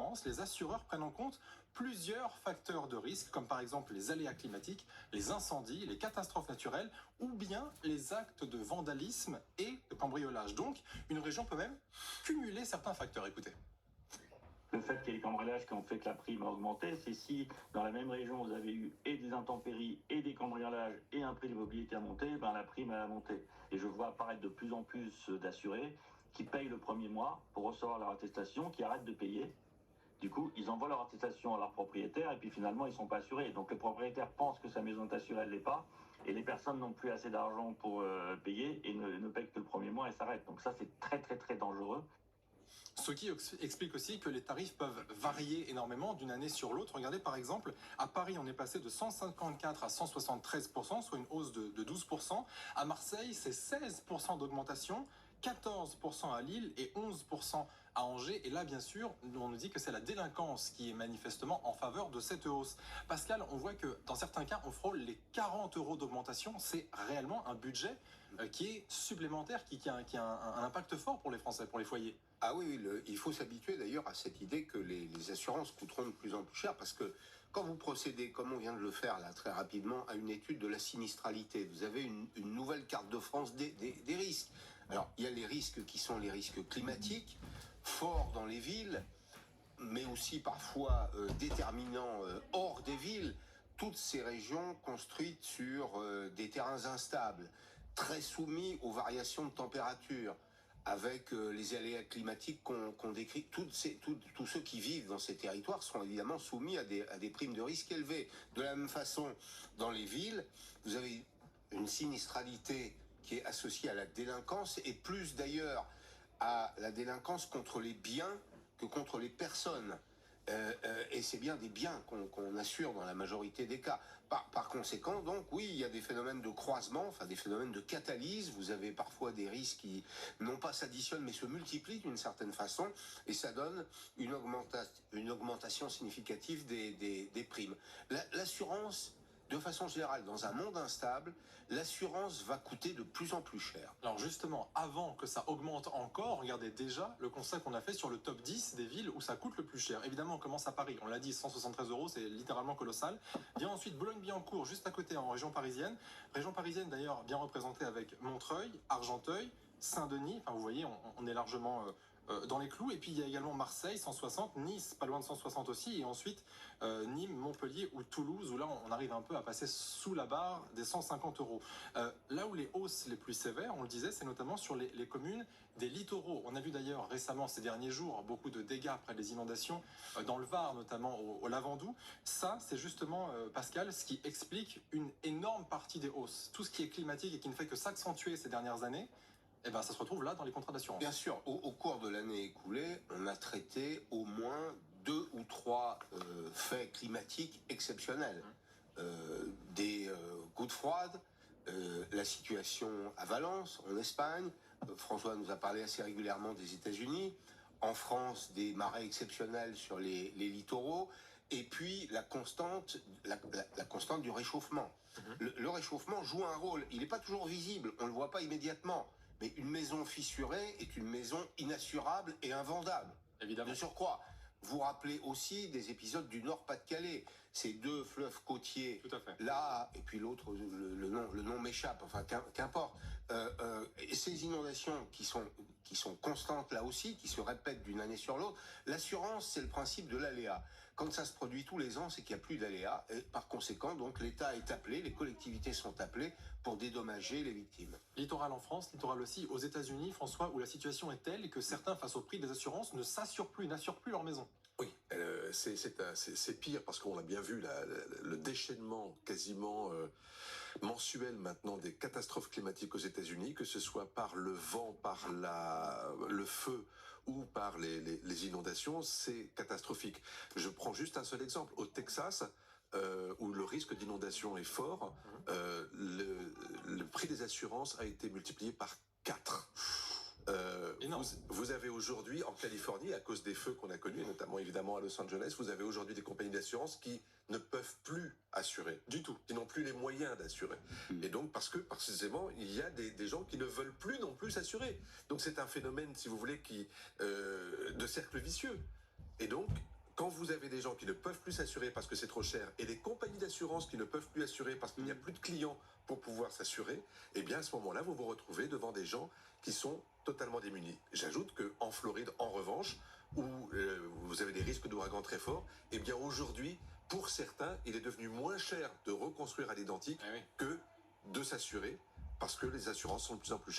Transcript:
assurances, les assureurs prennent en compte plusieurs facteurs de risque, comme par exemple les aléas climatiques, les incendies, les catastrophes naturelles ou bien les actes de vandalisme et de cambriolage. Donc, une région peut même cumuler certains facteurs. Écoutez. Le fait qu'il y ait les cambriolages qui ont fait que la prime a augmenté, c'est si dans la même région vous avez eu et des intempéries et des cambriolages et un prix de l'immobilier a monté, ben la prime elle a monté. Et je vois apparaître de plus en plus d'assurés qui payent le premier mois pour recevoir leur attestation, qui arrêtent de payer. Du coup, ils envoient leur attestation à leur propriétaire et puis finalement, ils ne sont pas assurés. Donc le propriétaire pense que sa maison est assurée, elle ne l'est pas. Et les personnes n'ont plus assez d'argent pour payer et ne payent que le premier mois et s'arrêtent. Donc ça, c'est très très très dangereux. Ce qui explique aussi que les tarifs peuvent varier énormément d'une année sur l'autre. Regardez par exemple, à Paris, on est passé de 154 à 173%, soit une hausse de 12%. À Marseille, c'est 16% d'augmentation. 14% à Lille et 11% à Angers. Et là, bien sûr, on nous dit que c'est la délinquance qui est manifestement en faveur de cette hausse. Pascal, on voit que dans certains cas, on frôle les 40 euros d'augmentation. C'est réellement un budget qui est supplémentaire, qui a un impact fort pour les Français, pour les foyers. Ah oui, il faut s'habituer d'ailleurs à cette idée que les assurances coûteront de plus en plus cher parce que quand vous procédez, comme on vient de le faire là très rapidement, à une étude de la sinistralité, vous avez une nouvelle carte de France des risques. Alors, il y a les risques qui sont les risques climatiques, forts dans les villes, mais aussi parfois déterminants hors des villes. Toutes ces régions construites sur des terrains instables, très soumis aux variations de température, avec les aléas climatiques qu'on décrit. Tous ceux qui vivent dans ces territoires sont évidemment soumis à des primes de risque élevées. De la même façon, dans les villes, vous avez une sinistralité qui est associée à la délinquance, et plus d'ailleurs à la délinquance contre les biens que contre les personnes. Et c'est bien des biens qu'on assure dans la majorité des cas. Par conséquent, donc, oui, il y a des phénomènes de croisement, enfin des phénomènes de catalyse. Vous avez parfois des risques qui, non pas s'additionnent, mais se multiplient d'une certaine façon, et ça donne une augmentation significative des primes. L'assurance, de façon générale, dans un monde instable, l'assurance va coûter de plus en plus cher. Alors justement, avant que ça augmente encore, regardez déjà le constat qu'on a fait sur le top 10 des villes où ça coûte le plus cher. Évidemment, on commence à Paris, on l'a dit, 173 euros, c'est littéralement colossal. Vient ensuite Boulogne-Billancourt, juste à côté, en région parisienne. Région parisienne d'ailleurs bien représentée avec Montreuil, Argenteuil, Saint-Denis. Enfin, vous voyez, on est largement dans les clous. Et puis il y a également Marseille, 160, Nice, pas loin de 160 aussi, et ensuite Nîmes, Montpellier ou Toulouse, où là on arrive un peu à passer sous la barre des 150 euros. Là où les hausses les plus sévères, on le disait, c'est notamment sur les communes des littoraux. On a vu d'ailleurs récemment, ces derniers jours, beaucoup de dégâts après les inondations dans le Var, notamment au Lavandou. Ça, c'est justement, Pascal, ce qui explique une énorme partie des hausses. Tout ce qui est climatique et qui ne fait que s'accentuer ces dernières années, eh ben, ça se retrouve là dans les contrats d'assurance. Bien sûr, au cours de l'année écoulée, on a traité au moins 2 ou 3 faits climatiques exceptionnels. Des gouttes froides, la situation à Valence, en Espagne. François nous a parlé assez régulièrement des États-Unis. En France, des marées exceptionnelles sur les littoraux. Et puis la constante du réchauffement. Le réchauffement joue un rôle. Il n'est pas toujours visible, on ne le voit pas immédiatement. Mais une maison fissurée est une maison inassurable et invendable. Évidemment. De surcroît, vous rappelez aussi des épisodes du Nord-Pas-de-Calais, ces 2 fleuves côtiers. Tout à fait. Là, et puis l'autre, le nom m'échappe, enfin qu'importe. Et ces inondations qui sont constantes là aussi, qui se répètent d'une année sur l'autre, l'assurance, c'est le principe de l'aléa. Quand ça se produit tous les ans, c'est qu'il n'y a plus d'aléa, et par conséquent, donc l'État est appelé, les collectivités sont appelées pour dédommager les victimes. Littoral en France, littoral aussi aux États-Unis, François, où la situation est telle que certains, face au prix des assurances, n'assurent plus leur maison. Oui, c'est pire parce qu'on l'a bien vu, le déchaînement quasiment mensuel maintenant des catastrophes climatiques aux États-Unis, que ce soit par le vent, par le feu ou par les inondations, c'est catastrophique. Je prends juste un seul exemple. Au Texas, où le risque d'inondation est fort, le prix des assurances a été multiplié par 4. Vous avez aujourd'hui en Californie, à cause des feux qu'on a connus, et notamment évidemment à Los Angeles, vous avez aujourd'hui des compagnies d'assurance qui ne peuvent plus assurer du tout, qui n'ont plus les moyens d'assurer. Et donc parce que précisément il y a des gens qui ne veulent plus non plus s'assurer. Donc c'est un phénomène, si vous voulez, de cercle vicieux. Et donc quand vous avez des gens qui ne peuvent plus s'assurer parce que c'est trop cher et des compagnies d'assurance qui ne peuvent plus assurer parce qu'il n'y a plus de clients pour pouvoir s'assurer, eh bien à ce moment-là, vous vous retrouvez devant des gens qui sont totalement démunis. J'ajoute qu'en Floride, en revanche, où vous avez des risques d'ouragan très forts, eh bien aujourd'hui, pour certains, il est devenu moins cher de reconstruire à l'identique que de s'assurer parce que les assurances sont de plus en plus chères.